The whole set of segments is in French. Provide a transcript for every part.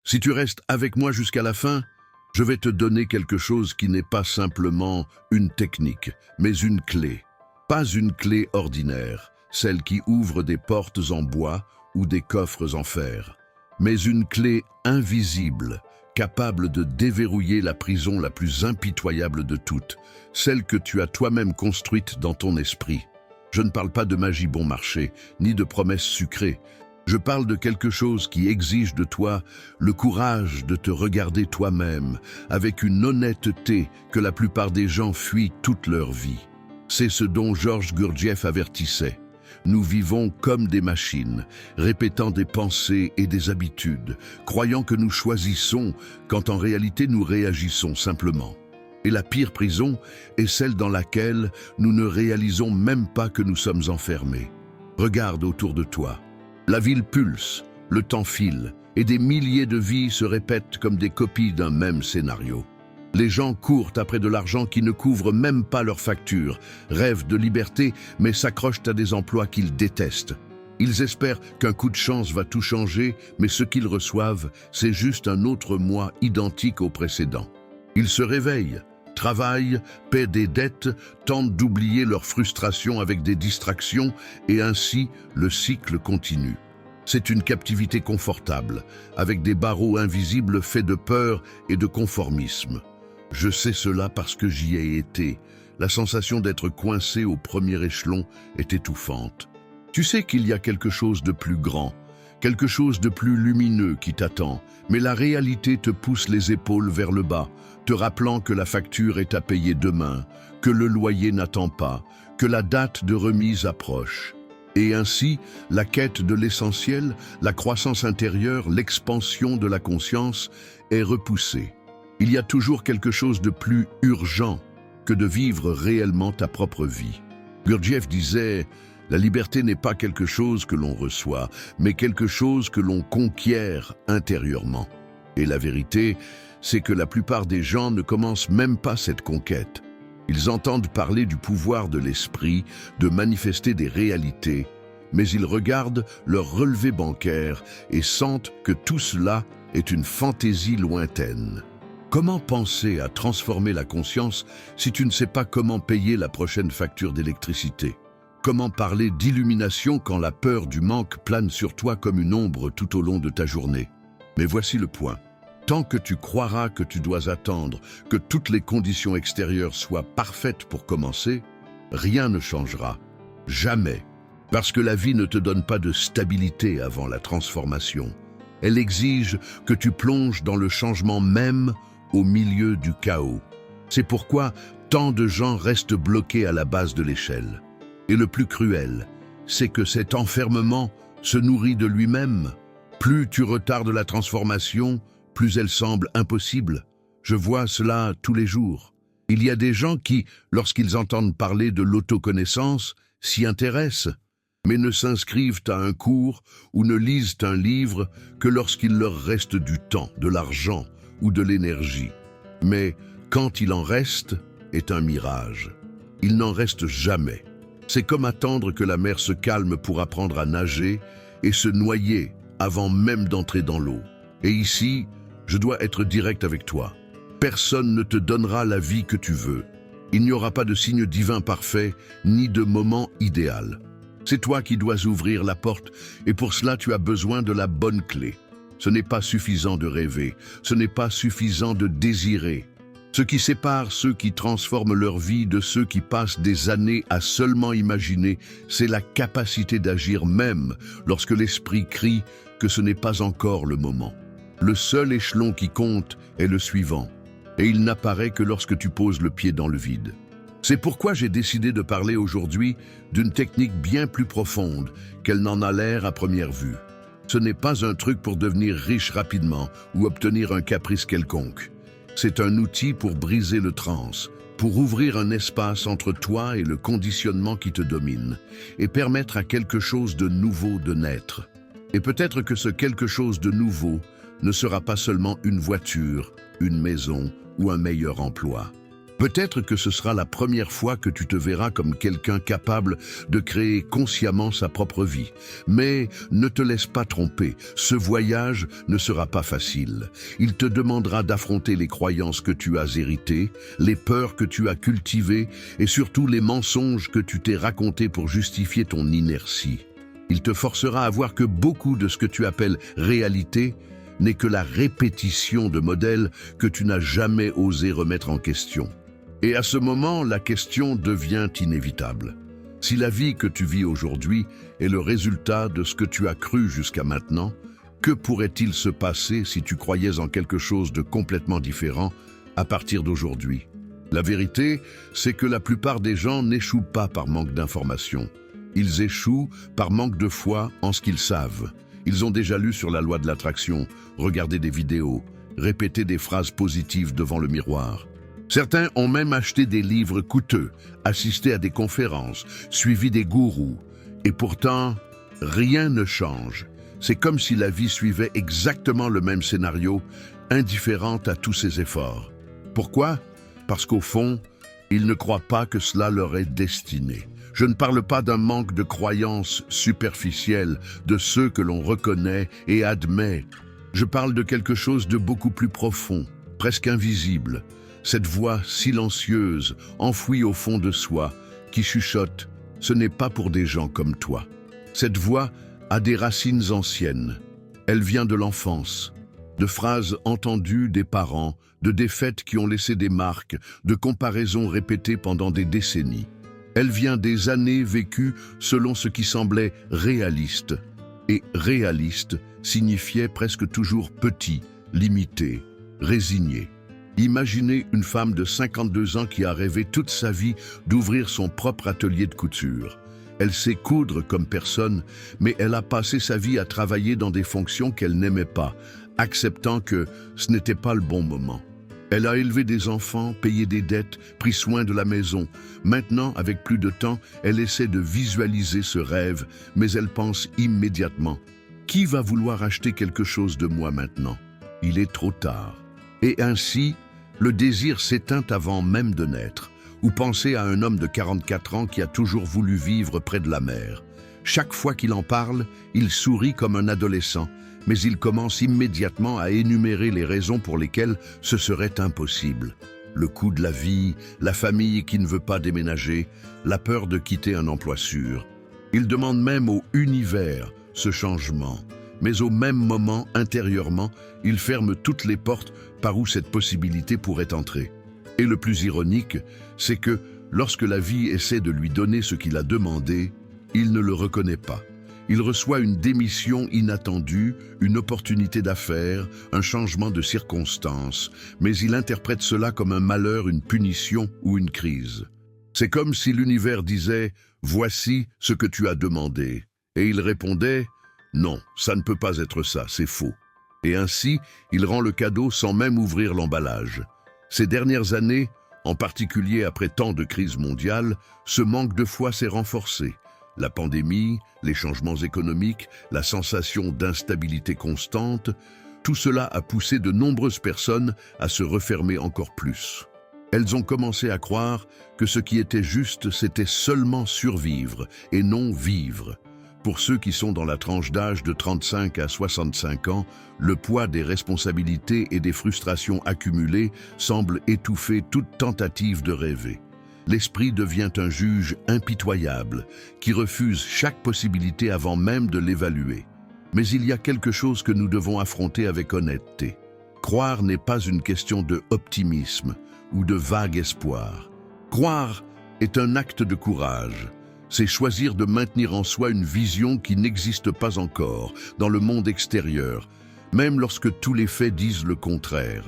Si tu restes avec moi jusqu'à la fin, je vais te donner quelque chose qui n'est pas simplement une technique, mais une clé. Pas une clé ordinaire, celle qui ouvre des portes en bois ou des coffres en fer, mais une clé invisible, capable de déverrouiller la prison la plus impitoyable de toutes, celle que tu as toi-même construite dans ton esprit. Je ne parle pas de magie bon marché, ni de promesses sucrées. Je parle de quelque chose qui exige de toi le courage de te regarder toi-même, avec une honnêteté que la plupart des gens fuient toute leur vie. C'est ce dont Georges Gurdjieff avertissait. Nous vivons comme des machines, répétant des pensées et des habitudes, croyant que nous choisissons quand en réalité nous réagissons simplement. Et la pire prison est celle dans laquelle nous ne réalisons même pas que nous sommes enfermés. Regarde autour de toi. La ville pulse, le temps file, et des milliers de vies se répètent comme des copies d'un même scénario. Les gens courent après de l'argent qui ne couvre même pas leurs factures, rêvent de liberté mais s'accrochent à des emplois qu'ils détestent. Ils espèrent qu'un coup de chance va tout changer, mais ce qu'ils reçoivent, c'est juste un autre mois identique au précédent. Ils se réveillent, travaillent, paient des dettes, tentent d'oublier leur frustration avec des distractions et ainsi le cycle continue. C'est une captivité confortable, avec des barreaux invisibles faits de peur et de conformisme. Je sais cela parce que j'y ai été. La sensation d'être coincé au premier échelon est étouffante. Tu sais qu'il y a quelque chose de plus grand, quelque chose de plus lumineux qui t'attend, mais la réalité te pousse les épaules vers le bas, te rappelant que la facture est à payer demain, que le loyer n'attend pas, que la date de remise approche. Et ainsi, la quête de l'essentiel, la croissance intérieure, l'expansion de la conscience est repoussée. Il y a toujours quelque chose de plus urgent que de vivre réellement ta propre vie. Gurdjieff disait « La liberté n'est pas quelque chose que l'on reçoit, mais quelque chose que l'on conquiert intérieurement. » Et la vérité, c'est que la plupart des gens ne commencent même pas cette conquête. Ils entendent parler du pouvoir de l'esprit, de manifester des réalités, mais ils regardent leur relevé bancaire et sentent que tout cela est une fantaisie lointaine. Comment penser à transformer la conscience si tu ne sais pas comment payer la prochaine facture d'électricité? Comment parler d'illumination quand la peur du manque plane sur toi comme une ombre tout au long de ta journée? Mais voici le point. Tant que tu croiras que tu dois attendre que toutes les conditions extérieures soient parfaites pour commencer, rien ne changera. Jamais. Parce que la vie ne te donne pas de stabilité avant la transformation. Elle exige que tu plonges dans le changement même au milieu du chaos. C'est pourquoi tant de gens restent bloqués à la base de l'échelle. Et le plus cruel, c'est que cet enfermement se nourrit de lui-même. Plus tu retardes la transformation, plus elle semble impossible. Je vois cela tous les jours. Il y a des gens qui, lorsqu'ils entendent parler de l'autoconnaissance, s'y intéressent, mais ne s'inscrivent à un cours ou ne lisent un livre que lorsqu'il leur reste du temps, de l'argent ou de l'énergie. Mais quand il en reste, est un mirage. Il n'en reste jamais. C'est comme attendre que la mer se calme pour apprendre à nager et se noyer avant même d'entrer dans l'eau. Et ici, je dois être direct avec toi. Personne ne te donnera la vie que tu veux. Il n'y aura pas de signe divin parfait, ni de moment idéal. C'est toi qui dois ouvrir la porte, et pour cela tu as besoin de la bonne clé. Ce n'est pas suffisant de rêver, ce n'est pas suffisant de désirer. Ce qui sépare ceux qui transforment leur vie de ceux qui passent des années à seulement imaginer, c'est la capacité d'agir même lorsque l'esprit crie que ce n'est pas encore le moment. Le seul échelon qui compte est le suivant, et il n'apparaît que lorsque tu poses le pied dans le vide. C'est pourquoi j'ai décidé de parler aujourd'hui d'une technique bien plus profonde qu'elle n'en a l'air à première vue. Ce n'est pas un truc pour devenir riche rapidement ou obtenir un caprice quelconque. C'est un outil pour briser le transe, pour ouvrir un espace entre toi et le conditionnement qui te domine, et permettre à quelque chose de nouveau de naître. Et peut-être que ce quelque chose de nouveau ne sera pas seulement une voiture, une maison ou un meilleur emploi. Peut-être que ce sera la première fois que tu te verras comme quelqu'un capable de créer consciemment sa propre vie. Mais ne te laisse pas tromper, ce voyage ne sera pas facile. Il te demandera d'affronter les croyances que tu as héritées, les peurs que tu as cultivées et surtout les mensonges que tu t'es racontés pour justifier ton inertie. Il te forcera à voir que beaucoup de ce que tu appelles réalité n'est que la répétition de modèles que tu n'as jamais osé remettre en question. Et à ce moment, la question devient inévitable. Si la vie que tu vis aujourd'hui est le résultat de ce que tu as cru jusqu'à maintenant, que pourrait-il se passer si tu croyais en quelque chose de complètement différent à partir d'aujourd'hui? La vérité, c'est que la plupart des gens n'échouent pas par manque d'information. Ils échouent par manque de foi en ce qu'ils savent. Ils ont déjà lu sur la loi de l'attraction, regardé des vidéos, répété des phrases positives devant le miroir. Certains ont même acheté des livres coûteux, assisté à des conférences, suivi des gourous. Et pourtant, rien ne change. C'est comme si la vie suivait exactement le même scénario, indifférente à tous ces efforts. Pourquoi? Parce qu'au fond, ils ne croient pas que cela leur est destiné. Je ne parle pas d'un manque de croyances superficielles, de ceux que l'on reconnaît et admet. Je parle de quelque chose de beaucoup plus profond, presque invisible. Cette voix silencieuse, enfouie au fond de soi, qui chuchote, ce n'est pas pour des gens comme toi. Cette voix a des racines anciennes. Elle vient de l'enfance, de phrases entendues des parents, de défaites qui ont laissé des marques, de comparaisons répétées pendant des décennies. Elle vient des années vécues selon ce qui semblait réaliste. Et réaliste signifiait presque toujours petit, limité, résigné. Imaginez une femme de 52 ans qui a rêvé toute sa vie d'ouvrir son propre atelier de couture. Elle sait coudre comme personne, mais elle a passé sa vie à travailler dans des fonctions qu'elle n'aimait pas, acceptant que ce n'était pas le bon moment. Elle a élevé des enfants, payé des dettes, pris soin de la maison. Maintenant, avec plus de temps, elle essaie de visualiser ce rêve, mais elle pense immédiatement: qui va vouloir acheter quelque chose de moi maintenant? Il est trop tard. Et ainsi, le désir s'éteint avant même de naître. Ou pensez à un homme de 44 ans qui a toujours voulu vivre près de la mer. Chaque fois qu'il en parle, il sourit comme un adolescent, mais il commence immédiatement à énumérer les raisons pour lesquelles ce serait impossible. Le coût de la vie, la famille qui ne veut pas déménager, la peur de quitter un emploi sûr. Il demande même au univers ce changement. Mais au même moment, intérieurement, il ferme toutes les portes par où cette possibilité pourrait entrer. Et le plus ironique, c'est que, lorsque la vie essaie de lui donner ce qu'il a demandé, il ne le reconnaît pas. Il reçoit une démission inattendue, une opportunité d'affaires, un changement de circonstances, mais il interprète cela comme un malheur, une punition ou une crise. C'est comme si l'univers disait « Voici ce que tu as demandé ». Et il répondait « Non, ça ne peut pas être ça, c'est faux ». Et ainsi, il rend le cadeau sans même ouvrir l'emballage. Ces dernières années, en particulier après tant de crises mondiales, ce manque de foi s'est renforcé. La pandémie, les changements économiques, la sensation d'instabilité constante, tout cela a poussé de nombreuses personnes à se refermer encore plus. Elles ont commencé à croire que ce qui était juste, c'était seulement survivre et non vivre. Pour ceux qui sont dans la tranche d'âge de 35 à 65 ans, le poids des responsabilités et des frustrations accumulées semble étouffer toute tentative de rêver. L'esprit devient un juge impitoyable qui refuse chaque possibilité avant même de l'évaluer. Mais il y a quelque chose que nous devons affronter avec honnêteté. Croire n'est pas une question de optimisme ou de vague espoir. Croire est un acte de courage. C'est choisir de maintenir en soi une vision qui n'existe pas encore dans le monde extérieur, même lorsque tous les faits disent le contraire.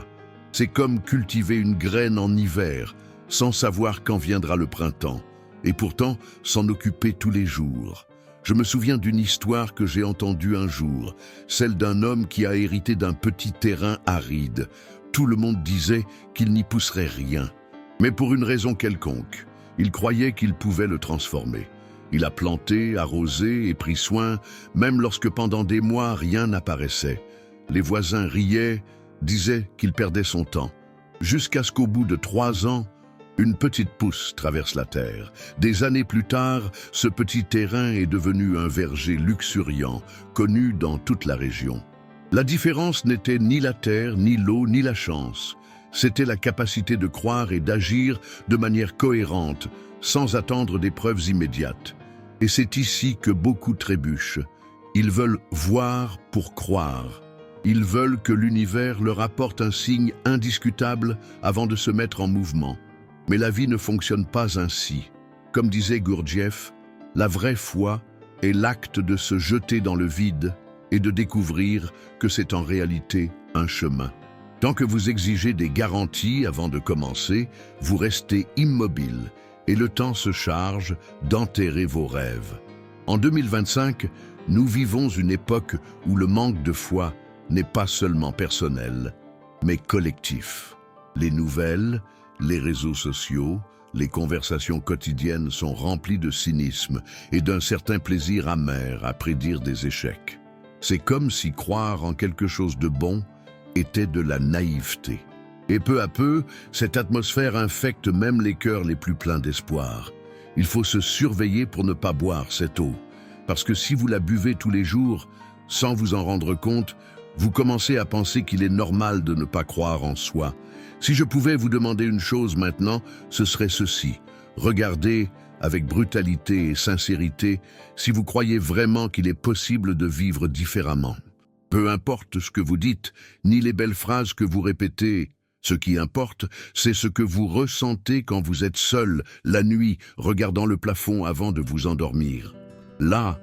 C'est comme cultiver une graine en hiver, sans savoir quand viendra le printemps, et pourtant s'en occuper tous les jours. Je me souviens d'une histoire que j'ai entendue un jour, celle d'un homme qui a hérité d'un petit terrain aride. Tout le monde disait qu'il n'y pousserait rien, mais pour une raison quelconque. Il croyait qu'il pouvait le transformer. Il a planté, arrosé et pris soin, même lorsque pendant des mois rien n'apparaissait. Les voisins riaient, disaient qu'il perdait son temps. Jusqu'à ce qu'au bout de 3 ans, Une petite pousse traverse la terre. Des années plus tard, ce petit terrain est devenu un verger luxuriant, connu dans toute la région. La différence n'était ni la terre, ni l'eau, ni la chance. C'était la capacité de croire et d'agir de manière cohérente, sans attendre des preuves immédiates. Et c'est ici que beaucoup trébuchent. Ils veulent voir pour croire. Ils veulent que l'univers leur apporte un signe indiscutable avant de se mettre en mouvement. Mais la vie ne fonctionne pas ainsi. Comme disait Gurdjieff, la vraie foi est l'acte de se jeter dans le vide et de découvrir que c'est en réalité un chemin. Tant que vous exigez des garanties avant de commencer, vous restez immobile et le temps se charge d'enterrer vos rêves. En 2025, nous vivons une époque où le manque de foi n'est pas seulement personnel, mais collectif. Les nouvelles, les réseaux sociaux, les conversations quotidiennes sont remplies de cynisme et d'un certain plaisir amer à prédire des échecs. C'est comme si croire en quelque chose de bon était de la naïveté. Et peu à peu, cette atmosphère infecte même les cœurs les plus pleins d'espoir. Il faut se surveiller pour ne pas boire cette eau, parce que si vous la buvez tous les jours, sans vous en rendre compte, vous commencez à penser qu'il est normal de ne pas croire en soi. Si je pouvais vous demander une chose maintenant, ce serait ceci. Regardez avec brutalité et sincérité si vous croyez vraiment qu'il est possible de vivre différemment. Peu importe ce que vous dites, ni les belles phrases que vous répétez. Ce qui importe, c'est ce que vous ressentez quand vous êtes seul, la nuit, regardant le plafond avant de vous endormir. Là,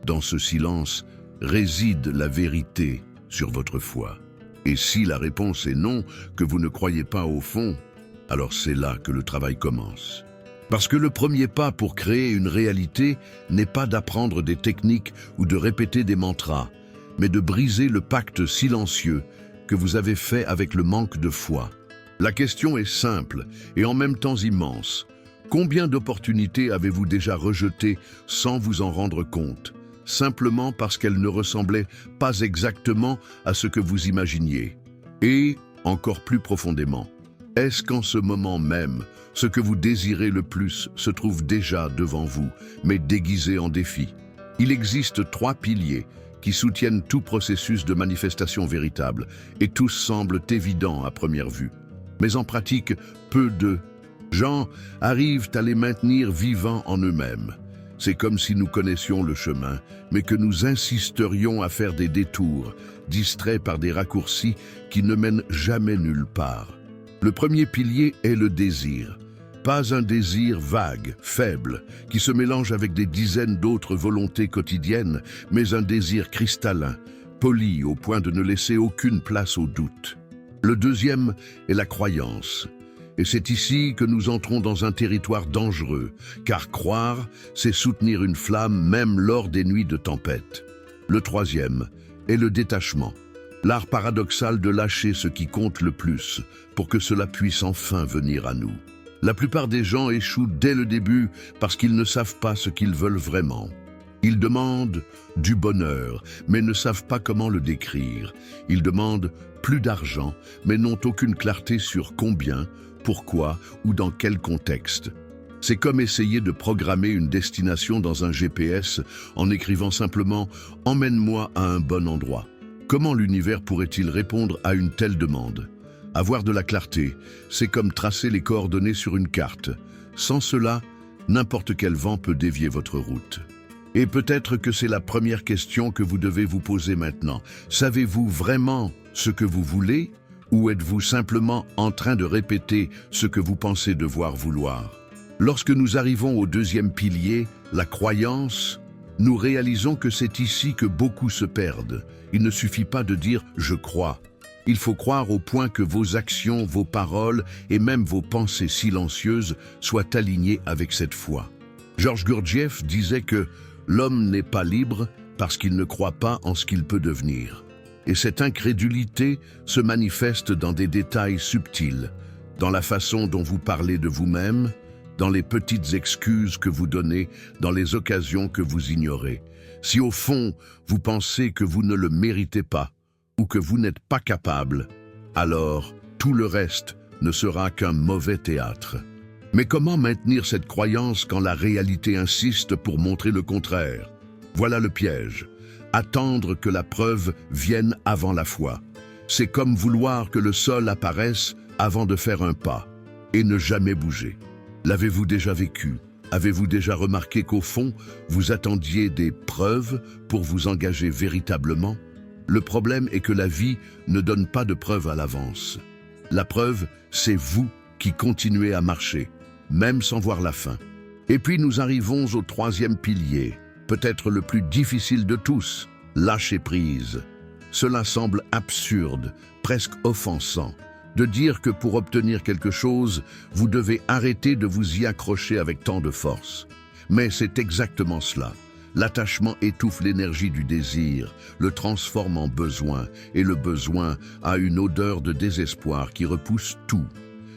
dans ce silence, réside la vérité sur votre foi. Et si la réponse est non, que vous ne croyez pas au fond, alors c'est là que le travail commence. Parce que le premier pas pour créer une réalité n'est pas d'apprendre des techniques ou de répéter des mantras, mais de briser le pacte silencieux que vous avez fait avec le manque de foi. La question est simple et en même temps immense. Combien d'opportunités avez-vous déjà rejetées sans vous en rendre compte, simplement parce qu'elles ne ressemblaient pas exactement à ce que vous imaginiez? Et, encore plus profondément, est-ce qu'en ce moment même, ce que vous désirez le plus se trouve déjà devant vous, mais déguisé en défi? Il existe 3 piliers qui soutiennent tout processus de manifestation véritable, et tous semblent évidents à première vue. Mais en pratique, peu de gens arrivent à les maintenir vivants en eux-mêmes. C'est comme si nous connaissions le chemin, mais que nous insisterions à faire des détours, distraits par des raccourcis qui ne mènent jamais nulle part. Le premier pilier est le désir. Pas un désir vague, faible, qui se mélange avec des dizaines d'autres volontés quotidiennes, mais un désir cristallin, poli au point de ne laisser aucune place au doute. Le deuxième est la croyance. Et c'est ici que nous entrons dans un territoire dangereux, car croire, c'est soutenir une flamme même lors des nuits de tempête. Le troisième est le détachement, l'art paradoxal de lâcher ce qui compte le plus pour que cela puisse enfin venir à nous. La plupart des gens échouent dès le début parce qu'ils ne savent pas ce qu'ils veulent vraiment. Ils demandent du bonheur, mais ne savent pas comment le décrire. Ils demandent plus d'argent, mais n'ont aucune clarté sur combien, pourquoi ou dans quel contexte. C'est comme essayer de programmer une destination dans un GPS en écrivant simplement « Emmène-moi à un bon endroit ». Comment l'univers pourrait-il répondre à une telle demande ? Avoir de la clarté, c'est comme tracer les coordonnées sur une carte. Sans cela, n'importe quel vent peut dévier votre route. Et peut-être que c'est la première question que vous devez vous poser maintenant. Savez-vous vraiment ce que vous voulez, ou êtes-vous simplement en train de répéter ce que vous pensez devoir vouloir? Lorsque nous arrivons au deuxième pilier, la croyance, nous réalisons que c'est ici que beaucoup se perdent. Il ne suffit pas de dire « je crois ». Il faut croire au point que vos actions, vos paroles et même vos pensées silencieuses soient alignées avec cette foi. Georges Gurdjieff disait que l'homme n'est pas libre parce qu'il ne croit pas en ce qu'il peut devenir. Et cette incrédulité se manifeste dans des détails subtils, dans la façon dont vous parlez de vous-même, dans les petites excuses que vous donnez, dans les occasions que vous ignorez. Si au fond, vous pensez que vous ne le méritez pas, ou que vous n'êtes pas capable, alors tout le reste ne sera qu'un mauvais théâtre. Mais comment maintenir cette croyance quand la réalité insiste pour montrer le contraire? Voilà le piège. Attendre que la preuve vienne avant la foi. C'est comme vouloir que le sol apparaisse avant de faire un pas, et ne jamais bouger. L'avez-vous déjà vécu? Avez-vous déjà remarqué qu'au fond, vous attendiez des preuves pour vous engager véritablement? Le problème est que la vie ne donne pas de preuves à l'avance. La preuve, c'est vous qui continuez à marcher, même sans voir la fin. Et puis nous arrivons au troisième pilier, peut-être le plus difficile de tous, lâcher prise. Cela semble absurde, presque offensant, de dire que pour obtenir quelque chose, vous devez arrêter de vous y accrocher avec tant de force. Mais c'est exactement cela. L'attachement étouffe l'énergie du désir, le transforme en besoin, et le besoin a une odeur de désespoir qui repousse tout.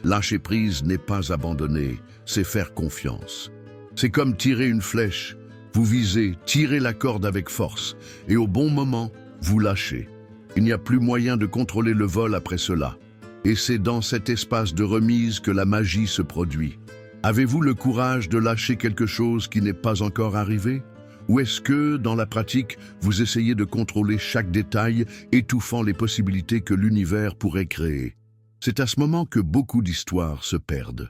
Lâcher prise n'est pas abandonner, c'est faire confiance. C'est comme tirer une flèche. Vous visez, tirez la corde avec force, et au bon moment, vous lâchez. Il n'y a plus moyen de contrôler le vol après cela. Et c'est dans cet espace de remise que la magie se produit. Avez-vous le courage de lâcher quelque chose qui n'est pas encore arrivé? Ou est-ce que, dans la pratique, vous essayez de contrôler chaque détail, étouffant les possibilités que l'univers pourrait créer? C'est à ce moment que beaucoup d'histoires se perdent.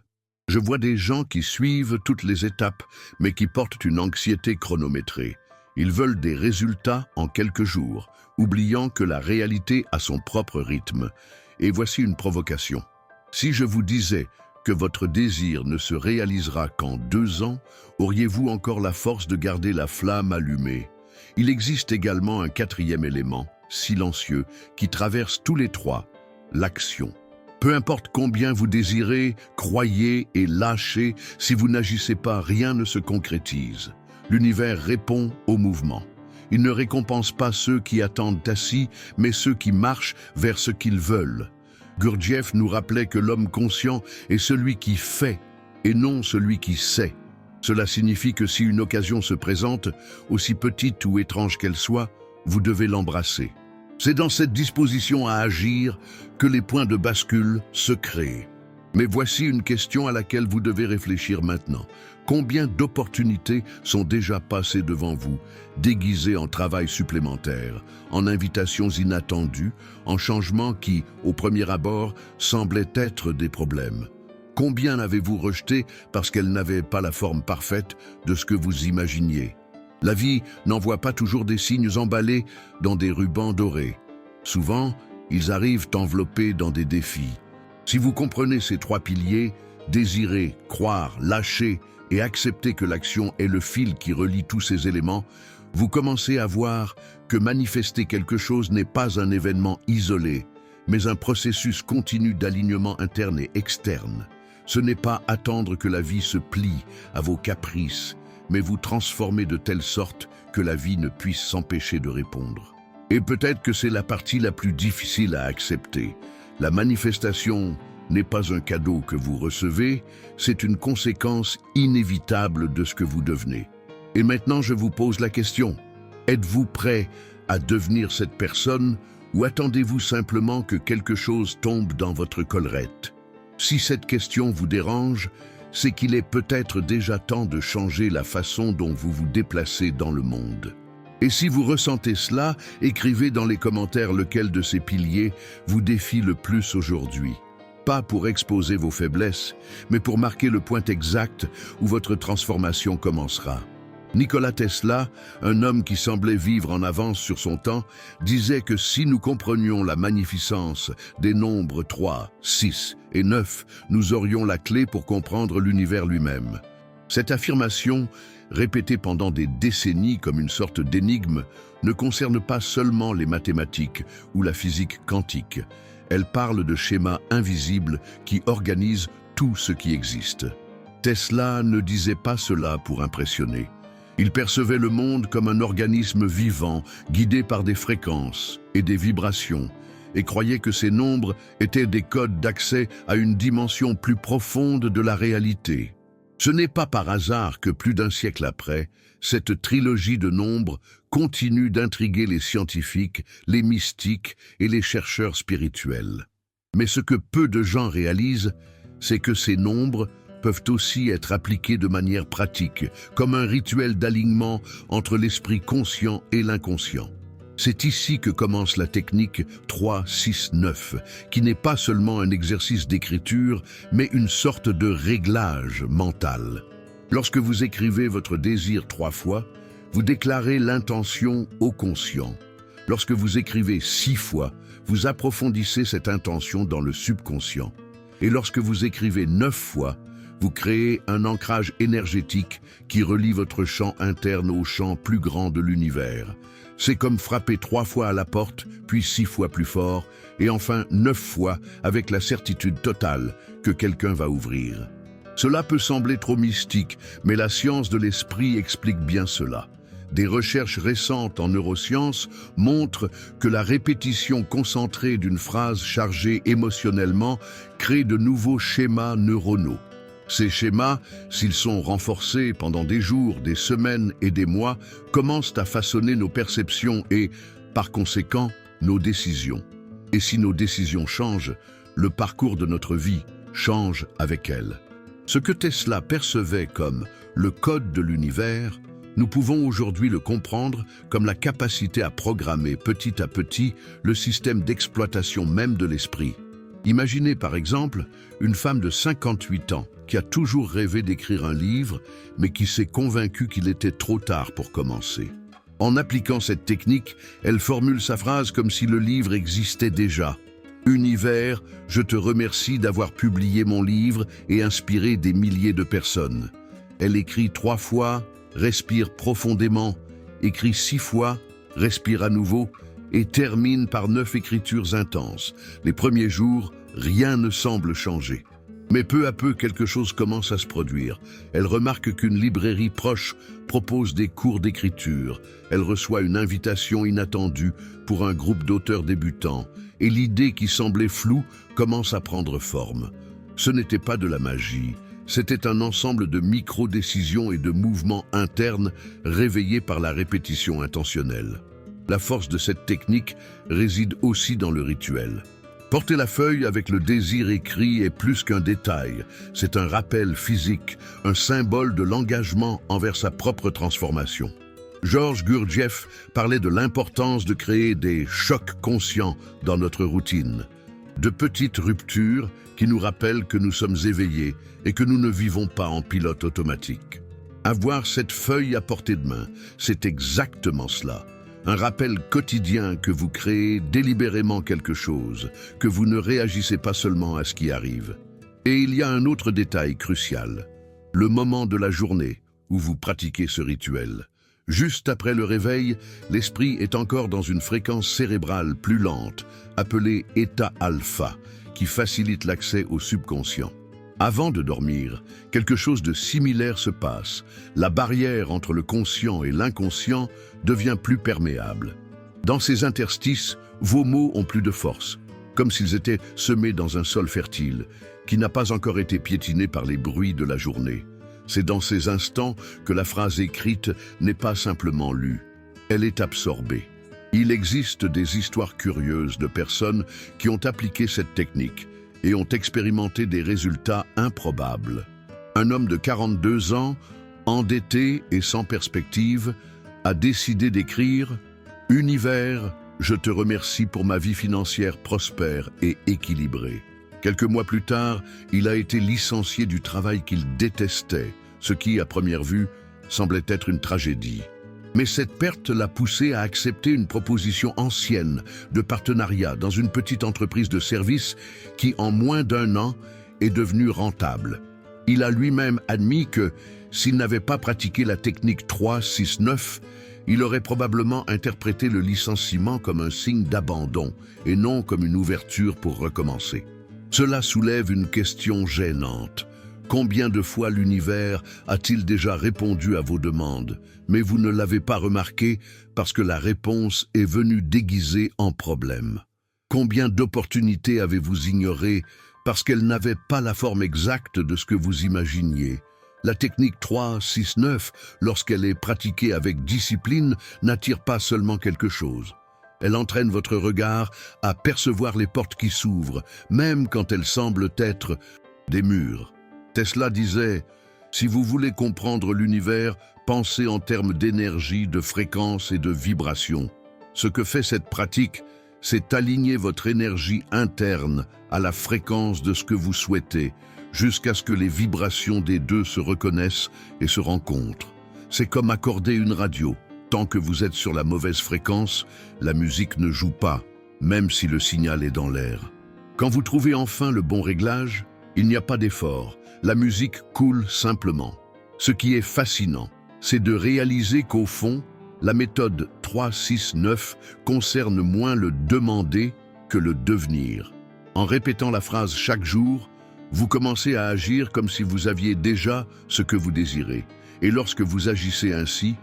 Je vois des gens qui suivent toutes les étapes, mais qui portent une anxiété chronométrée. Ils veulent des résultats en quelques jours, oubliant que la réalité a son propre rythme. Et voici une provocation. Si je vous disais que votre désir ne se réalisera qu'en 2 ans, auriez-vous encore la force de garder la flamme allumée? Il existe également un 4e élément, silencieux, qui traverse tous les 3, l'action. Peu importe combien vous désirez, croyez et lâchez, si vous n'agissez pas, rien ne se concrétise. L'univers répond au mouvement. Il ne récompense pas ceux qui attendent assis, mais ceux qui marchent vers ce qu'ils veulent. Gurdjieff nous rappelait que l'homme conscient est celui qui fait, et non celui qui sait. Cela signifie que si une occasion se présente, aussi petite ou étrange qu'elle soit, vous devez l'embrasser. C'est dans cette disposition à agir que les points de bascule se créent. Mais voici une question à laquelle vous devez réfléchir maintenant. Combien d'opportunités sont déjà passées devant vous, déguisées en travail supplémentaire, en invitations inattendues, en changements qui, au premier abord, semblaient être des problèmes? Combien avez-vous rejeté parce qu'elles n'avaient pas la forme parfaite de ce que vous imaginiez? La vie n'envoie pas toujours des signes emballés dans des rubans dorés. Souvent, ils arrivent enveloppés dans des défis. Si vous comprenez ces 3 piliers, désirer, croire, lâcher et accepter que l'action est le fil qui relie tous ces éléments, vous commencez à voir que manifester quelque chose n'est pas un événement isolé, mais un processus continu d'alignement interne et externe. Ce n'est pas attendre que la vie se plie à vos caprices, mais vous transformer de telle sorte que la vie ne puisse s'empêcher de répondre. Et peut-être que c'est la partie la plus difficile à accepter. La manifestation n'est pas un cadeau que vous recevez, c'est une conséquence inévitable de ce que vous devenez. Et maintenant, je vous pose la question. Êtes-vous prêt à devenir cette personne ou attendez-vous simplement que quelque chose tombe dans votre collerette? Si cette question vous dérange, c'est qu'il est peut-être déjà temps de changer la façon dont vous vous déplacez dans le monde. Et si vous ressentez cela, écrivez dans les commentaires lequel de ces piliers vous défie le plus aujourd'hui. Pas pour exposer vos faiblesses, mais pour marquer le point exact où votre transformation commencera. Nikola Tesla, un homme qui semblait vivre en avance sur son temps, disait que si nous comprenions la magnificence des nombres 3, 6 et 9, nous aurions la clé pour comprendre l'univers lui-même. Cette affirmation, répétée pendant des décennies comme une sorte d'énigme, ne concerne pas seulement les mathématiques ou la physique quantique. Elle parle de schémas invisibles qui organisent tout ce qui existe. Tesla ne disait pas cela pour impressionner. Il percevait le monde comme un organisme vivant, guidé par des fréquences et des vibrations, et croyait que ces nombres étaient des codes d'accès à une dimension plus profonde de la réalité. Ce n'est pas par hasard que plus d'un siècle après, cette trilogie de nombres continue d'intriguer les scientifiques, les mystiques et les chercheurs spirituels. Mais ce que peu de gens réalisent, c'est que ces nombres peuvent aussi être appliquées de manière pratique, comme un rituel d'alignement entre l'esprit conscient et l'inconscient. C'est ici que commence la technique 3-6-9, qui n'est pas seulement un exercice d'écriture, mais une sorte de réglage mental. Lorsque vous écrivez votre désir 3 fois, vous déclarez l'intention au conscient. Lorsque vous écrivez 6 fois, vous approfondissez cette intention dans le subconscient. Et lorsque vous écrivez 9 fois, vous créez un ancrage énergétique qui relie votre champ interne au champ plus grand de l'univers. C'est comme frapper 3 fois à la porte, puis 6 fois plus fort, et enfin 9 fois avec la certitude totale que quelqu'un va ouvrir. Cela peut sembler trop mystique, mais la science de l'esprit explique bien cela. Des recherches récentes en neurosciences montrent que la répétition concentrée d'une phrase chargée émotionnellement crée de nouveaux schémas neuronaux. Ces schémas, s'ils sont renforcés pendant des jours, des semaines et des mois, commencent à façonner nos perceptions et, par conséquent, nos décisions. Et si nos décisions changent, le parcours de notre vie change avec elles. Ce que Tesla percevait comme le code de l'univers, nous pouvons aujourd'hui le comprendre comme la capacité à programmer petit à petit le système d'exploitation même de l'esprit. Imaginez par exemple une femme de 58 ans qui a toujours rêvé d'écrire un livre, mais qui s'est convaincue qu'il était trop tard pour commencer. En appliquant cette technique, elle formule sa phrase comme si le livre existait déjà. « Univers, je te remercie d'avoir publié mon livre et inspiré des milliers de personnes. » Elle écrit 3 fois, respire profondément, écrit 6 fois, respire à nouveau et termine par 9 écritures intenses. Les premiers jours, rien ne semble changer. Mais peu à peu, quelque chose commence à se produire. Elle remarque qu'une librairie proche propose des cours d'écriture. Elle reçoit une invitation inattendue pour un groupe d'auteurs débutants. Et l'idée qui semblait floue commence à prendre forme. Ce n'était pas de la magie. C'était un ensemble de micro-décisions et de mouvements internes réveillés par la répétition intentionnelle. La force de cette technique réside aussi dans le rituel. Porter la feuille avec le désir écrit est plus qu'un détail. C'est un rappel physique, un symbole de l'engagement envers sa propre transformation. Georges Gurdjieff parlait de l'importance de créer des chocs conscients dans notre routine. De petites ruptures qui nous rappellent que nous sommes éveillés et que nous ne vivons pas en pilote automatique. Avoir cette feuille à portée de main, c'est exactement cela. Un rappel quotidien que vous créez délibérément quelque chose, que vous ne réagissez pas seulement à ce qui arrive. Et il y a un autre détail crucial, le moment de la journée où vous pratiquez ce rituel. Juste après le réveil, l'esprit est encore dans une fréquence cérébrale plus lente, appelée état alpha, qui facilite l'accès au subconscient. Avant de dormir, quelque chose de similaire se passe. La barrière entre le conscient et l'inconscient devient plus perméable. Dans ces interstices, vos mots ont plus de force, comme s'ils étaient semés dans un sol fertile, qui n'a pas encore été piétiné par les bruits de la journée. C'est dans ces instants que la phrase écrite n'est pas simplement lue, elle est absorbée. Il existe des histoires curieuses de personnes qui ont appliqué cette technique et ont expérimenté des résultats improbables. Un homme de 42 ans, endetté et sans perspective, a décidé d'écrire « Univers, je te remercie pour ma vie financière prospère et équilibrée ». Quelques mois plus tard, il a été licencié du travail qu'il détestait, ce qui, à première vue, semblait être une tragédie. Mais cette perte l'a poussé à accepter une proposition ancienne de partenariat dans une petite entreprise de services qui, en moins d'1 an, est devenue rentable. Il a lui-même admis que, s'il n'avait pas pratiqué la technique 3-6-9, il aurait probablement interprété le licenciement comme un signe d'abandon et non comme une ouverture pour recommencer. Cela soulève une question gênante. Combien de fois l'univers a-t-il déjà répondu à vos demandes, mais vous ne l'avez pas remarqué parce que la réponse est venue déguisée en problème? Combien d'opportunités avez-vous ignorées parce qu'elles n'avaient pas la forme exacte de ce que vous imaginiez? La technique 3-6-9, lorsqu'elle est pratiquée avec discipline, n'attire pas seulement quelque chose. Elle entraîne votre regard à percevoir les portes qui s'ouvrent, même quand elles semblent être des murs. Tesla disait « Si vous voulez comprendre l'univers, pensez en termes d'énergie, de fréquence et de vibration. » Ce que fait cette pratique, c'est aligner votre énergie interne à la fréquence de ce que vous souhaitez, jusqu'à ce que les vibrations des deux se reconnaissent et se rencontrent. C'est comme accorder une radio. Tant que vous êtes sur la mauvaise fréquence, la musique ne joue pas, même si le signal est dans l'air. Quand vous trouvez enfin le bon réglage, il n'y a pas d'effort. La musique coule simplement. Ce qui est fascinant, c'est de réaliser qu'au fond, la méthode 3-6-9 concerne moins le demander que le devenir. En répétant la phrase chaque jour, vous commencez à agir comme si vous aviez déjà ce que vous désirez. Et lorsque vous agissez ainsi,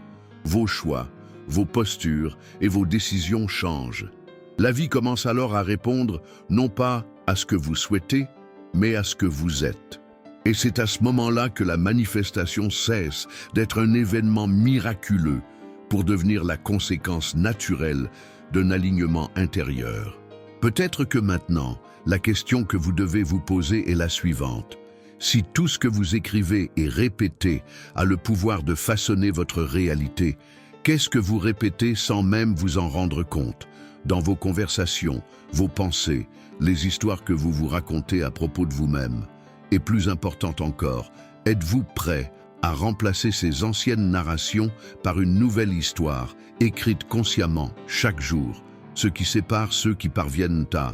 vos choix, vos postures et vos décisions changent. La vie commence alors à répondre non pas à ce que vous souhaitez, mais à ce que vous êtes. Et c'est à ce moment-là que la manifestation cesse d'être un événement miraculeux pour devenir la conséquence naturelle d'un alignement intérieur. Peut-être que maintenant, la question que vous devez vous poser est la suivante. Si tout ce que vous écrivez et répétez a le pouvoir de façonner votre réalité, qu'est-ce que vous répétez sans même vous en rendre compte? Dans vos conversations, vos pensées, les histoires que vous vous racontez à propos de vous-même. Et plus important encore, êtes-vous prêt à remplacer ces anciennes narrations par une nouvelle histoire, écrite consciemment, chaque jour, ce qui sépare ceux qui parviennent à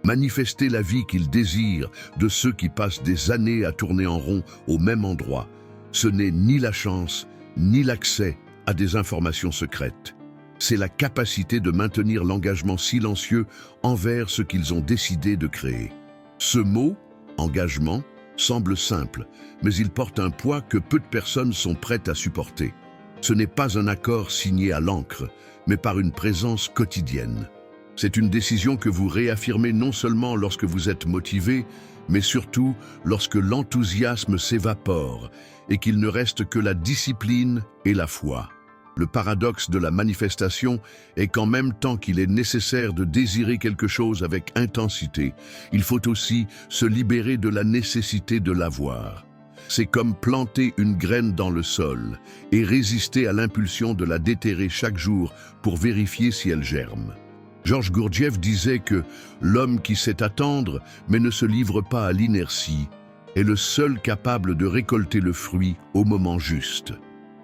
manifester la vie qu'ils désirent de ceux qui passent des années à tourner en rond au même endroit? Ce n'est ni la chance, ni l'accès à des informations secrètes. C'est la capacité de maintenir l'engagement silencieux envers ce qu'ils ont décidé de créer. Ce mot, engagement, semble simple, mais il porte un poids que peu de personnes sont prêtes à supporter. Ce n'est pas un accord signé à l'encre, mais par une présence quotidienne. C'est une décision que vous réaffirmez non seulement lorsque vous êtes motivé, mais surtout lorsque l'enthousiasme s'évapore et qu'il ne reste que la discipline et la foi. Le paradoxe de la manifestation est qu'en même temps qu'il est nécessaire de désirer quelque chose avec intensité, il faut aussi se libérer de la nécessité de l'avoir. C'est comme planter une graine dans le sol et résister à l'impulsion de la déterrer chaque jour pour vérifier si elle germe. Georges Gurdjieff disait que l'homme qui sait attendre mais ne se livre pas à l'inertie est le seul capable de récolter le fruit au moment juste.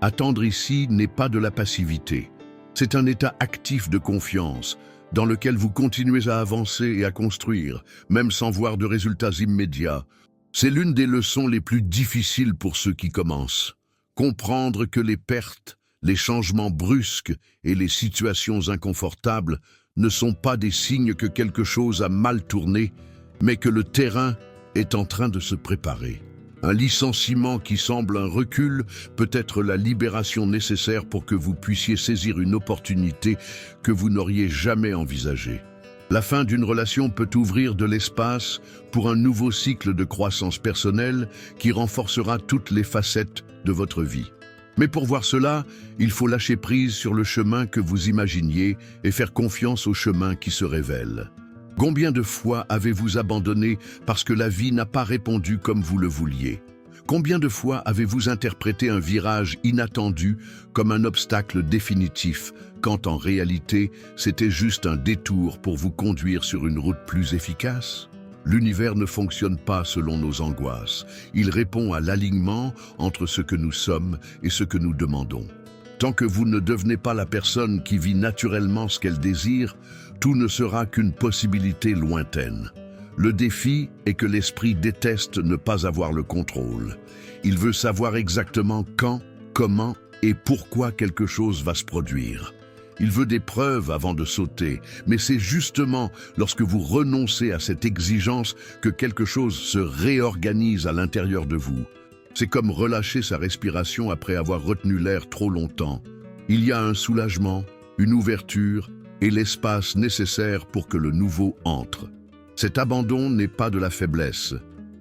Attendre ici n'est pas de la passivité. C'est un état actif de confiance dans lequel vous continuez à avancer et à construire, même sans voir de résultats immédiats. C'est l'une des leçons les plus difficiles pour ceux qui commencent. Comprendre que les pertes, les changements brusques et les situations inconfortables ne sont pas des signes que quelque chose a mal tourné, mais que le terrain est en train de se préparer. Un licenciement qui semble un recul peut être la libération nécessaire pour que vous puissiez saisir une opportunité que vous n'auriez jamais envisagée. La fin d'une relation peut ouvrir de l'espace pour un nouveau cycle de croissance personnelle qui renforcera toutes les facettes de votre vie. Mais pour voir cela, il faut lâcher prise sur le chemin que vous imaginiez et faire confiance au chemin qui se révèle. Combien de fois avez-vous abandonné parce que la vie n'a pas répondu comme vous le vouliez? Combien de fois avez-vous interprété un virage inattendu comme un obstacle définitif, quand en réalité c'était juste un détour pour vous conduire sur une route plus efficace? L'univers ne fonctionne pas selon nos angoisses. Il répond à l'alignement entre ce que nous sommes et ce que nous demandons. Tant que vous ne devenez pas la personne qui vit naturellement ce qu'elle désire, tout ne sera qu'une possibilité lointaine. Le défi est que l'esprit déteste ne pas avoir le contrôle. Il veut savoir exactement quand, comment et pourquoi quelque chose va se produire. Il veut des preuves avant de sauter, mais c'est justement lorsque vous renoncez à cette exigence que quelque chose se réorganise à l'intérieur de vous. C'est comme relâcher sa respiration après avoir retenu l'air trop longtemps. Il y a un soulagement, une ouverture et l'espace nécessaire pour que le nouveau entre. Cet abandon n'est pas de la faiblesse,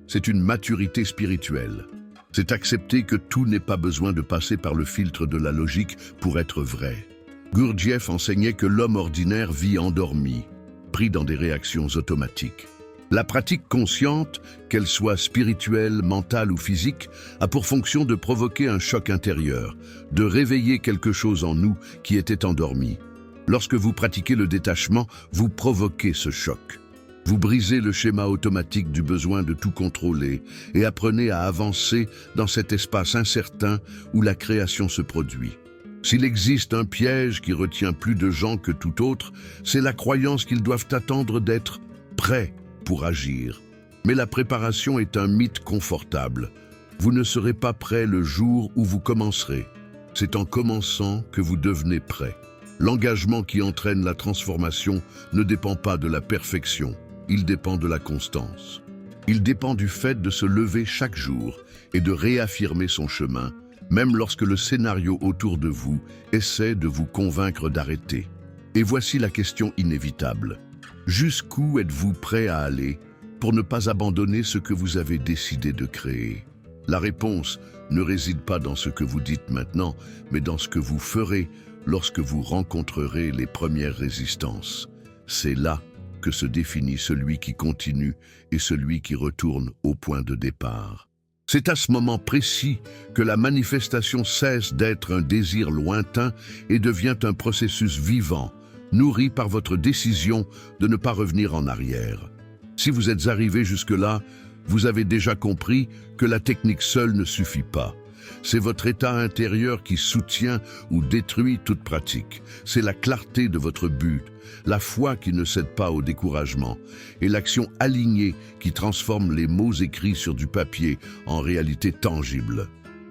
c'est une maturité spirituelle. C'est accepter que tout n'est pas besoin de passer par le filtre de la logique pour être vrai. Gurdjieff enseignait que l'homme ordinaire vit endormi, pris dans des réactions automatiques. La pratique consciente, qu'elle soit spirituelle, mentale ou physique, a pour fonction de provoquer un choc intérieur, de réveiller quelque chose en nous qui était endormi. Lorsque vous pratiquez le détachement, vous provoquez ce choc. Vous brisez le schéma automatique du besoin de tout contrôler et apprenez à avancer dans cet espace incertain où la création se produit. S'il existe un piège qui retient plus de gens que tout autre, c'est la croyance qu'ils doivent attendre d'être prêts pour agir. Mais la préparation est un mythe confortable. Vous ne serez pas prêt le jour où vous commencerez. C'est en commençant que vous devenez prêt. L'engagement qui entraîne la transformation ne dépend pas de la perfection, il dépend de la constance. Il dépend du fait de se lever chaque jour et de réaffirmer son chemin, même lorsque le scénario autour de vous essaie de vous convaincre d'arrêter. Et voici la question inévitable. Jusqu'où êtes-vous prêt à aller pour ne pas abandonner ce que vous avez décidé de créer? La réponse ne réside pas dans ce que vous dites maintenant, mais dans ce que vous ferez lorsque vous rencontrerez les premières résistances. C'est là que se définit celui qui continue et celui qui retourne au point de départ. C'est à ce moment précis que la manifestation cesse d'être un désir lointain et devient un processus vivant, nourri par votre décision de ne pas revenir en arrière. Si vous êtes arrivé jusque-là, vous avez déjà compris que la technique seule ne suffit pas. C'est votre état intérieur qui soutient ou détruit toute pratique. C'est la clarté de votre but, la foi qui ne cède pas au découragement, et l'action alignée qui transforme les mots écrits sur du papier en réalité tangible.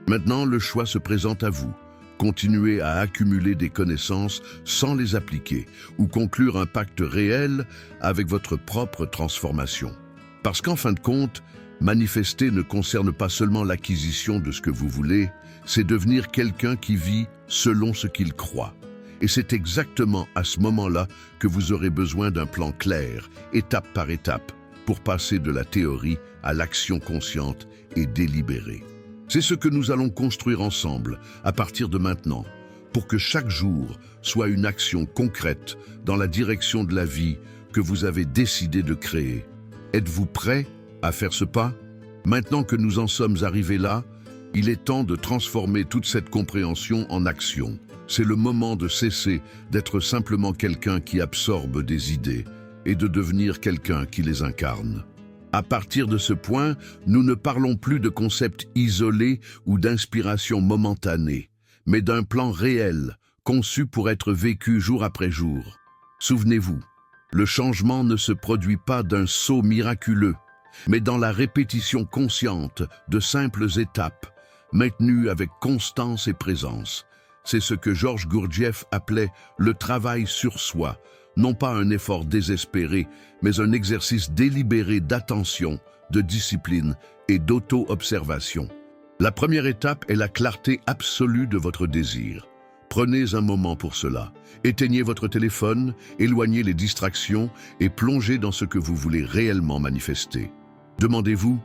Maintenant, le choix se présente à vous. Continuer à accumuler des connaissances sans les appliquer ou conclure un pacte réel avec votre propre transformation. Parce qu'en fin de compte, manifester ne concerne pas seulement l'acquisition de ce que vous voulez, c'est devenir quelqu'un qui vit selon ce qu'il croit. Et c'est exactement à ce moment-là que vous aurez besoin d'un plan clair, étape par étape, pour passer de la théorie à l'action consciente et délibérée. C'est ce que nous allons construire ensemble, à partir de maintenant, pour que chaque jour soit une action concrète dans la direction de la vie que vous avez décidé de créer. Êtes-vous prêt à faire ce pas? Maintenant que nous en sommes arrivés là, il est temps de transformer toute cette compréhension en action. C'est le moment de cesser d'être simplement quelqu'un qui absorbe des idées et de devenir quelqu'un qui les incarne. À partir de ce point, nous ne parlons plus de concepts isolés ou d'inspiration momentanée, mais d'un plan réel, conçu pour être vécu jour après jour. Souvenez-vous, le changement ne se produit pas d'un saut miraculeux, mais dans la répétition consciente de simples étapes, maintenues avec constance et présence. C'est ce que Georges Gurdjieff appelait le travail sur soi, non pas un effort désespéré, mais un exercice délibéré d'attention, de discipline et d'auto-observation. La première étape est la clarté absolue de votre désir. Prenez un moment pour cela. Éteignez votre téléphone, éloignez les distractions et plongez dans ce que vous voulez réellement manifester. Demandez-vous,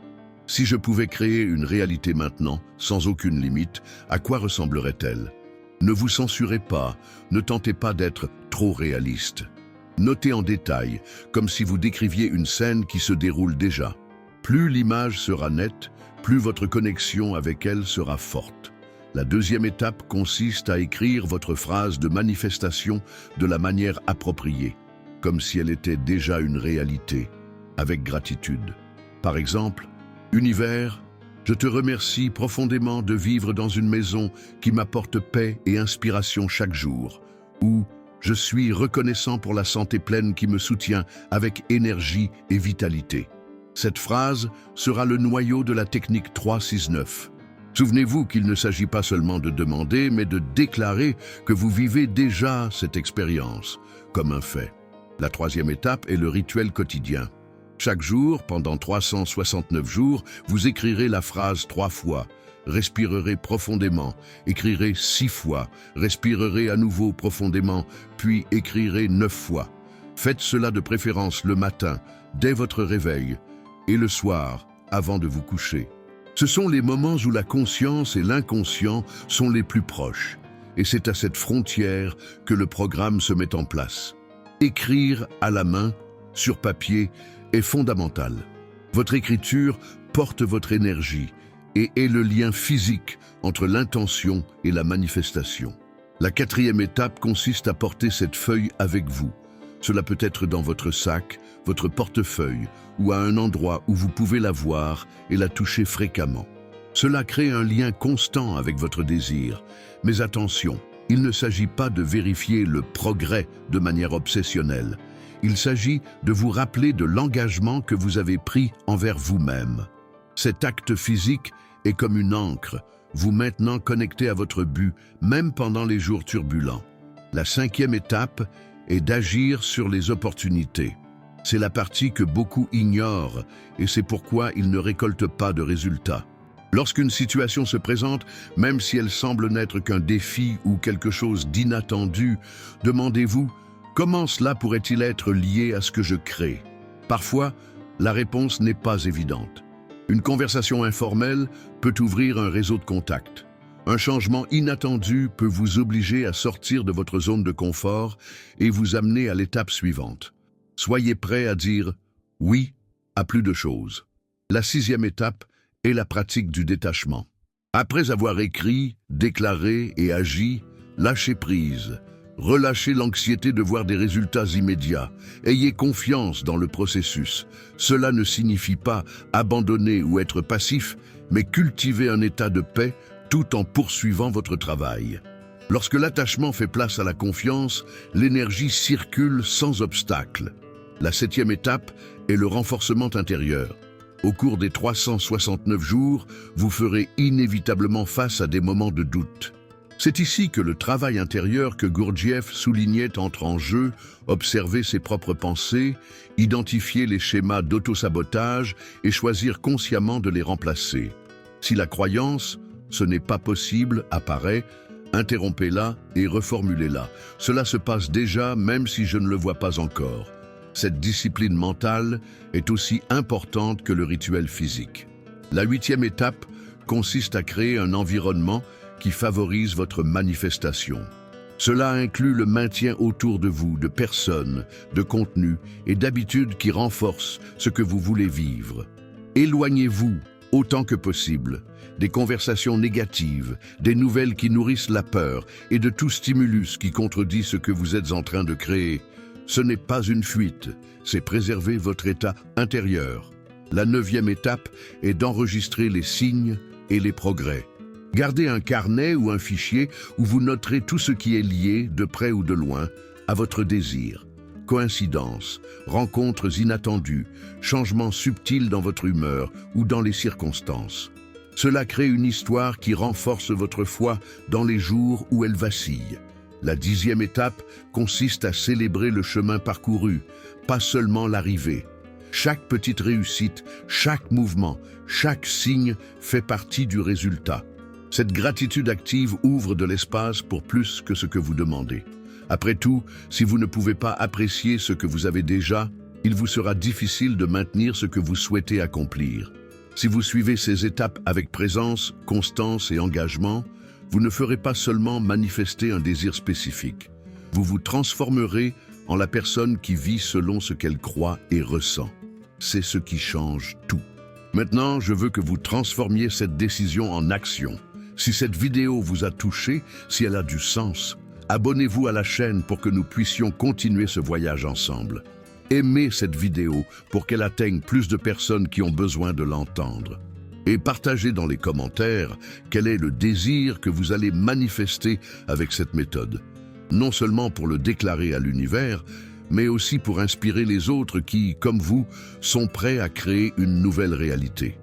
si je pouvais créer une réalité maintenant, sans aucune limite, à quoi ressemblerait-elle? Ne vous censurez pas, ne tentez pas d'être trop réaliste. Notez en détail, comme si vous décriviez une scène qui se déroule déjà. Plus l'image sera nette, plus votre connexion avec elle sera forte. La deuxième étape consiste à écrire votre phrase de manifestation de la manière appropriée, comme si elle était déjà une réalité, avec gratitude. Par exemple, « Univers, je te remercie profondément de vivre dans une maison qui m'apporte paix et inspiration chaque jour. » Ou « Je suis reconnaissant pour la santé pleine qui me soutient avec énergie et vitalité. » Cette phrase sera le noyau de la technique 3-6-9. Souvenez-vous qu'il ne s'agit pas seulement de demander, mais de déclarer que vous vivez déjà cette expérience, comme un fait. La troisième étape est le rituel quotidien. Chaque jour, pendant 369 jours, vous écrirez la phrase 3 fois, respirerez profondément, écrirez 6 fois, respirerez à nouveau profondément, puis écrirez 9 fois. Faites cela de préférence le matin, dès votre réveil, et le soir, avant de vous coucher. Ce sont les moments où la conscience et l'inconscient sont les plus proches, et c'est à cette frontière que le programme se met en place. Écrire à la main, sur papier, est fondamentale. Votre écriture porte votre énergie et est le lien physique entre l'intention et la manifestation. La quatrième étape consiste à porter cette feuille avec vous. Cela peut être dans votre sac, votre portefeuille ou à un endroit où vous pouvez la voir et la toucher fréquemment. Cela crée un lien constant avec votre désir. Mais attention, il ne s'agit pas de vérifier le progrès de manière obsessionnelle. Il s'agit de vous rappeler de l'engagement que vous avez pris envers vous-même. Cet acte physique est comme une ancre, vous maintenant connecté à votre but, même pendant les jours turbulents. La cinquième étape est d'agir sur les opportunités. C'est la partie que beaucoup ignorent et c'est pourquoi ils ne récoltent pas de résultats. Lorsqu'une situation se présente, même si elle semble n'être qu'un défi ou quelque chose d'inattendu, demandez-vous « Comment cela pourrait-il être lié à ce que je crée ?» Parfois, la réponse n'est pas évidente. Une conversation informelle peut ouvrir un réseau de contacts. Un changement inattendu peut vous obliger à sortir de votre zone de confort et vous amener à l'étape suivante. Soyez prêt à dire « oui » à plus de choses. La sixième étape est la pratique du détachement. Après avoir écrit, déclaré et agi, lâchez prise. Relâchez l'anxiété de voir des résultats immédiats. Ayez confiance dans le processus. Cela ne signifie pas abandonner ou être passif, mais cultiver un état de paix tout en poursuivant votre travail. Lorsque l'attachement fait place à la confiance, l'énergie circule sans obstacle. La septième étape est le renforcement intérieur. Au cours des 369 jours, vous ferez inévitablement face à des moments de doute. C'est ici que le travail intérieur que Gurdjieff soulignait entre en jeu, observer ses propres pensées, identifier les schémas d'autosabotage et choisir consciemment de les remplacer. Si la croyance « ce n'est pas possible » apparaît, interrompez-la et reformulez-la. Cela se passe déjà même si je ne le vois pas encore. Cette discipline mentale est aussi importante que le rituel physique. La huitième étape consiste à créer un environnement qui favorise votre manifestation. Cela inclut le maintien autour de vous de personnes, de contenus et d'habitudes qui renforcent ce que vous voulez vivre. Éloignez-vous, autant que possible, des conversations négatives, des nouvelles qui nourrissent la peur et de tout stimulus qui contredit ce que vous êtes en train de créer. Ce n'est pas une fuite, c'est préserver votre état intérieur. La neuvième étape est d'enregistrer les signes et les progrès. Gardez un carnet ou un fichier où vous noterez tout ce qui est lié, de près ou de loin, à votre désir. Coïncidences, rencontres inattendues, changements subtils dans votre humeur ou dans les circonstances. Cela crée une histoire qui renforce votre foi dans les jours où elle vacille. La dixième étape consiste à célébrer le chemin parcouru, pas seulement l'arrivée. Chaque petite réussite, chaque mouvement, chaque signe fait partie du résultat. Cette gratitude active ouvre de l'espace pour plus que ce que vous demandez. Après tout, si vous ne pouvez pas apprécier ce que vous avez déjà, il vous sera difficile de maintenir ce que vous souhaitez accomplir. Si vous suivez ces étapes avec présence, constance et engagement, vous ne ferez pas seulement manifester un désir spécifique. Vous vous transformerez en la personne qui vit selon ce qu'elle croit et ressent. C'est ce qui change tout. Maintenant, je veux que vous transformiez cette décision en action. Si cette vidéo vous a touché, si elle a du sens, abonnez-vous à la chaîne pour que nous puissions continuer ce voyage ensemble. Aimez cette vidéo pour qu'elle atteigne plus de personnes qui ont besoin de l'entendre. Et partagez dans les commentaires quel est le désir que vous allez manifester avec cette méthode. Non seulement pour le déclarer à l'univers, mais aussi pour inspirer les autres qui, comme vous, sont prêts à créer une nouvelle réalité.